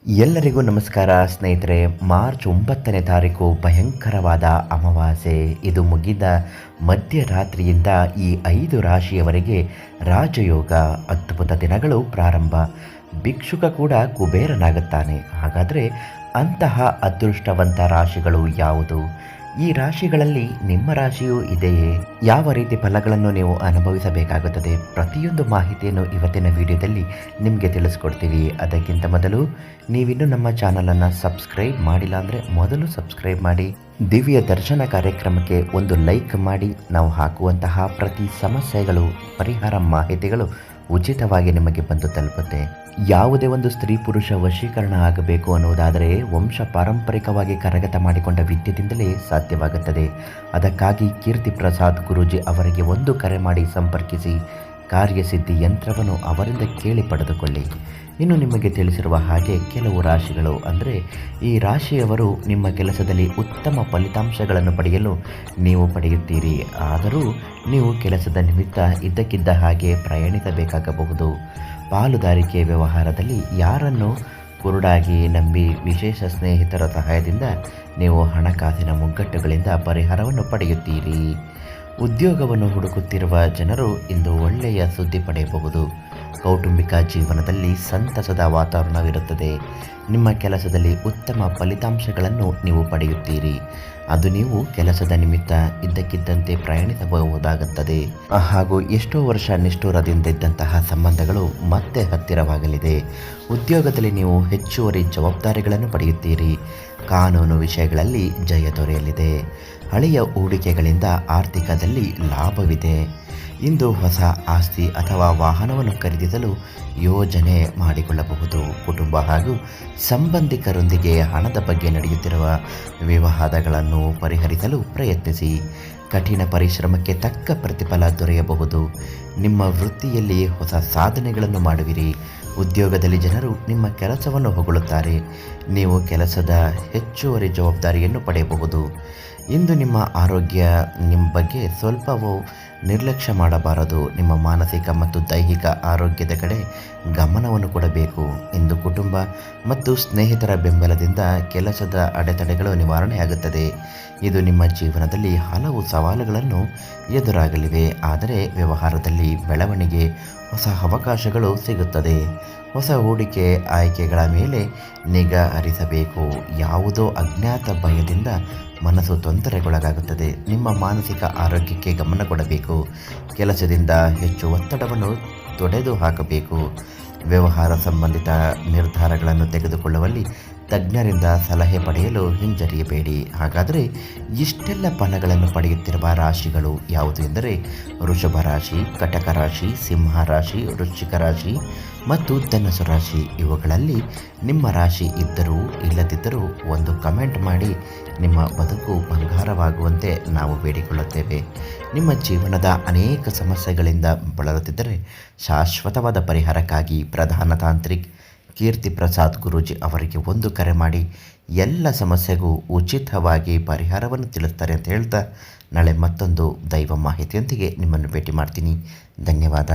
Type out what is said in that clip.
ಎಲ್ಲರಿಗೂ ನಮಸ್ಕಾರ ಸ್ನೇಹಿತರೆ. ಮಾರ್ಚ್ 9ನೇ ತಾರೀಕು ಭಯಂಕರವಾದ ಅಮಾವಾಸ್ಯೆ. ಇದು ಮುಗಿದ ಮಧ್ಯರಾತ್ರಿಯಿಂದ ಈ 5 ರಾಶಿಯವರೆಗೆ ರಾಜಯೋಗ ಅದ್ಭುತ ದಿನಗಳು ಪ್ರಾರಂಭ. ಭಿಕ್ಷುಕ ಕೂಡ ಕುಬೇರನಾಗುತ್ತಾನೆ. ಹಾಗಾದರೆ ಅಂತಹ ಅದೃಷ್ಟವಂತ ರಾಶಿಗಳು ಯಾವುದು? ಈ ರಾಶಿಗಳಲ್ಲಿ ನಿಮ್ಮ ರಾಶಿಯೂ ಇದೆಯೇ? ಯಾವ ರೀತಿ ಫಲಗಳನ್ನು ನೀವು ಅನುಭವಿಸಬೇಕಾಗುತ್ತದೆ? ಪ್ರತಿಯೊಂದು ಮಾಹಿತಿಯನ್ನು ಇವತ್ತಿನ ವಿಡಿಯೋದಲ್ಲಿ ನಿಮಗೆ ತಿಳಿಸ್ಕೊಡ್ತೀವಿ. ಅದಕ್ಕಿಂತ ಮೊದಲು ನೀವಿನ್ನೂ ನಮ್ಮ ಚಾನಲನ್ನು ಸಬ್ಸ್ಕ್ರೈಬ್ ಮಾಡಿಲ್ಲ ಅಂದರೆ ಮೊದಲು ಸಬ್ಸ್ಕ್ರೈಬ್ ಮಾಡಿ, ದಿವ್ಯ ದರ್ಶನ ಕಾರ್ಯಕ್ರಮಕ್ಕೆ ಒಂದು ಲೈಕ್ ಮಾಡಿ. ನಾವು ಹಾಕುವಂತಹ ಪ್ರತಿ ಸಮಸ್ಯೆಗಳು, ಪರಿಹಾರ ಮಾಹಿತಿಗಳು ಉಚಿತವಾಗಿ ನಿಮಗೆ ಬಂದು ತಲುಪುತ್ತೆ. ಯಾವುದೇ ಒಂದು ಸ್ತ್ರೀ ಪುರುಷ ವಶೀಕರಣ ಆಗಬೇಕು ಅನ್ನುವುದಾದರೆ ವಂಶ ಪಾರಂಪರಿಕವಾಗಿ ಕರಗತ ಮಾಡಿಕೊಂಡ ವಿದ್ಯೆಯಿಂದಲೇ ಸಾಧ್ಯವಾಗುತ್ತದೆ. ಅದಕ್ಕಾಗಿ ಕೀರ್ತಿ ಪ್ರಸಾದ್ ಗುರೂಜಿ ಅವರಿಗೆ ಒಂದು ಕರೆ ಮಾಡಿ ಸಂಪರ್ಕಿಸಿ ಕಾರ್ಯಸಿದ್ಧಿ ಯಂತ್ರವನ್ನು ಅವರಿಂದ ಕೇಳಿ ಪಡೆದುಕೊಳ್ಳಿ. ಇನ್ನು ನಿಮಗೆ ತಿಳಿಸಿರುವ ಹಾಗೆ ಕೆಲವು ರಾಶಿಗಳು ಅಂದರೆ ಈ ರಾಶಿಯವರು ನಿಮ್ಮ ಕೆಲಸದಲ್ಲಿ ಉತ್ತಮ ಫಲಿತಾಂಶಗಳನ್ನು ಪಡೆಯಲು ನೀವು ಪಡೆಯುತ್ತೀರಿ. ಆದರೂ ನೀವು ಕೆಲಸದ ನಿಮಿತ್ತ ಇದ್ದಕ್ಕಿದ್ದ ಹಾಗೆ ಪ್ರಯಾಣಿಸಬೇಕಾಗಬಹುದು. ಪಾಲುದಾರಿಕೆ ವ್ಯವಹಾರದಲ್ಲಿ ಯಾರನ್ನು ಕುರುಡಾಗಿ ನಂಬಿ ವಿಶೇಷ ಸ್ನೇಹಿತರ ಸಹಾಯದಿಂದ ನೀವು ಹಣಕಾಸಿನ ಮುಗ್ಗಟ್ಟುಗಳಿಂದ ಪರಿಹಾರವನ್ನು ಪಡೆಯುತ್ತೀರಿ. ಉದ್ಯೋಗವನ್ನು ಹುಡುಕುತ್ತಿರುವ ಜನರು ಇಂದು ಒಳ್ಳೆಯ ಸುದ್ದಿ ಪಡೆಯಬಹುದು. ಕೌಟುಂಬಿಕ ಜೀವನದಲ್ಲಿ ಸಂತಸದ ವಾತಾವರಣವಿರುತ್ತದೆ. ನಿಮ್ಮ ಕೆಲಸದಲ್ಲಿ ಉತ್ತಮ ಫಲಿತಾಂಶಗಳನ್ನು ನೀವು ಪಡೆಯುತ್ತೀರಿ. ಅದು ನೀವು ಕೆಲಸದ ನಿಮಿತ್ತ ಇದ್ದಕ್ಕಿದ್ದಂತೆ ಪ್ರಯಾಣಿಸಬಹುದಾಗುತ್ತದೆ. ಹಾಗೂ ಎಷ್ಟೋ ವರ್ಷ ನಿಷ್ಠೂರದಿಂದ ಇದ್ದಂತಹ ಸಂಬಂಧಗಳು ಮತ್ತೆ ಹತ್ತಿರವಾಗಲಿದೆ. ಉದ್ಯೋಗದಲ್ಲಿ ನೀವು ಹೆಚ್ಚುವರಿ ಜವಾಬ್ದಾರಿಗಳನ್ನು ಪಡೆಯುತ್ತೀರಿ. ಕಾನೂನು ವಿಷಯಗಳಲ್ಲಿ ಜಯ ದೊರೆಯಲಿದೆ. ಹಳೆಯ ಹೂಡಿಕೆಗಳಿಂದ ಆರ್ಥಿಕದಲ್ಲಿ ಲಾಭವಿದೆ. ಇಂದು ಹೊಸ ಆಸ್ತಿ ಅಥವಾ ವಾಹನವನ್ನು ಖರೀದಿಸಲು ಯೋಜನೆ ಮಾಡಿಕೊಳ್ಳಬಹುದು. ಕುಟುಂಬ ಹಾಗೂ ಸಂಬಂಧಿಕರೊಂದಿಗೆ ಹಣದ ಬಗ್ಗೆ ನಡೆಯುತ್ತಿರುವ ವಿವಾದಗಳನ್ನು ಪರಿಹರಿಸಲು ಪ್ರಯತ್ನಿಸಿ. ಕಠಿಣ ಪರಿಶ್ರಮಕ್ಕೆ ತಕ್ಕ ಪ್ರತಿಫಲ ದೊರೆಯಬಹುದು. ನಿಮ್ಮ ವೃತ್ತಿಯಲ್ಲಿ ಹೊಸ ಸಾಧನೆಗಳನ್ನು ಮಾಡುವಿರಿ. ಉದ್ಯೋಗದಲ್ಲಿ ಜನರು ನಿಮ್ಮ ಕೆಲಸವನ್ನು ಹೊಗಳುತ್ತಾರೆ. ನೀವು ಕೆಲಸದ ಹೆಚ್ಚುವರಿ ಜವಾಬ್ದಾರಿಯನ್ನು ಪಡೆಯಬಹುದು. ಇಂದು ನಿಮ್ಮ ಆರೋಗ್ಯ ನಿಮ್ಮ ಬಗ್ಗೆ ಸ್ವಲ್ಪವೂ ನಿರ್ಲಕ್ಷ್ಯ ಮಾಡಬಾರದು. ನಿಮ್ಮ ಮಾನಸಿಕ ಮತ್ತು ದೈಹಿಕ ಆರೋಗ್ಯದ ಕಡೆ ಗಮನವನ್ನು ಕೊಡಬೇಕು. ಇಂದು ಕುಟುಂಬ ಮತ್ತು ಸ್ನೇಹಿತರ ಬೆಂಬಲದಿಂದ ಕೆಲಸದ ಅಡೆತಡೆಗಳು ನಿವಾರಣೆಯಾಗುತ್ತದೆ. ಇದು ನಿಮ್ಮ ಜೀವನದಲ್ಲಿ ಹಲವು ಸವಾಲುಗಳನ್ನು ಎದುರಾಗಲಿವೆ. ಆದರೆ ವ್ಯವಹಾರದಲ್ಲಿ ಬೆಳವಣಿಗೆ, ಹೊಸ ಅವಕಾಶಗಳು ಸಿಗುತ್ತದೆ. ಹೊಸ ಹೂಡಿಕೆ ಆಯ್ಕೆಗಳ ಮೇಲೆ ನಿಗಾ ಹರಿಸಬೇಕು. ಯಾವುದೋ ಅಜ್ಞಾತ ಭಯದಿಂದ ಮನಸ್ಸು ತೊಂದರೆಗೊಳಗಾಗುತ್ತದೆ. ನಿಮ್ಮ ಮಾನಸಿಕ ಆರೋಗ್ಯಕ್ಕೆ ಗಮನ ಕೊಡಬೇಕು. ಕೆಲಸದಿಂದ ಹೆಚ್ಚು ಒತ್ತಡವನ್ನು ತೊಡೆದು ಹಾಕಬೇಕು. ವ್ಯವಹಾರ ಸಂಬಂಧಿತ ನಿರ್ಧಾರಗಳನ್ನು ತೆಗೆದುಕೊಳ್ಳುವಲ್ಲಿ ತಜ್ಞರಿಂದ ಸಲಹೆ ಪಡೆಯಲು ಹಿಂಜರಿಯಬೇಡಿ. ಹಾಗಾದರೆ ಇಷ್ಟೆಲ್ಲ ಫಲಗಳನ್ನು ಪಡೆಯುತ್ತಿರುವ ರಾಶಿಗಳು ಯಾವುದು ಎಂದರೆ ವೃಷಭ ರಾಶಿ, ಕಟಕ ರಾಶಿ, ಸಿಂಹ ರಾಶಿ, ವೃಶ್ಚಿಕ ರಾಶಿ ಮತ್ತು ಧನಸ್ಸು ರಾಶಿ. ಇವುಗಳಲ್ಲಿ ನಿಮ್ಮ ರಾಶಿ ಇದ್ದರೂ ಇಲ್ಲದಿದ್ದರೂ ಒಂದು ಕಮೆಂಟ್ ಮಾಡಿ. ನಿಮ್ಮ ಬದುಕು ಬಂಗಾರವಾಗುವಂತೆ ನಾವು ಬೇಡಿಕೊಳ್ಳುತ್ತೇವೆ. ನಿಮ್ಮ ಜೀವನದ ಅನೇಕ ಸಮಸ್ಯೆಗಳಿಂದ ಬಳಲುತ್ತಿದ್ದರೆ ಶಾಶ್ವತವಾದ ಪರಿಹಾರಕ್ಕಾಗಿ ಪ್ರಧಾನ ತಾಂತ್ರಿಕ್ ಕೀರ್ತಿ ಪ್ರಸಾದ್ ಗುರೂಜಿ ಅವರಿಗೆ ಒಂದು ಕರೆ ಮಾಡಿ ಎಲ್ಲ ಸಮಸ್ಯೆಗೂ ಉಚಿತವಾಗಿ ಪರಿಹಾರವನ್ನು ತಿಳಿಸ್ತಾರೆ ಅಂತ ಹೇಳ್ತಾ ನಾಳೆ ಮತ್ತೊಂದು ದೈವ ಮಾಹಿತಿಯೊಂದಿಗೆ ನಿಮ್ಮನ್ನು ಭೇಟಿ ಮಾಡ್ತೀನಿ. ಧನ್ಯವಾದ.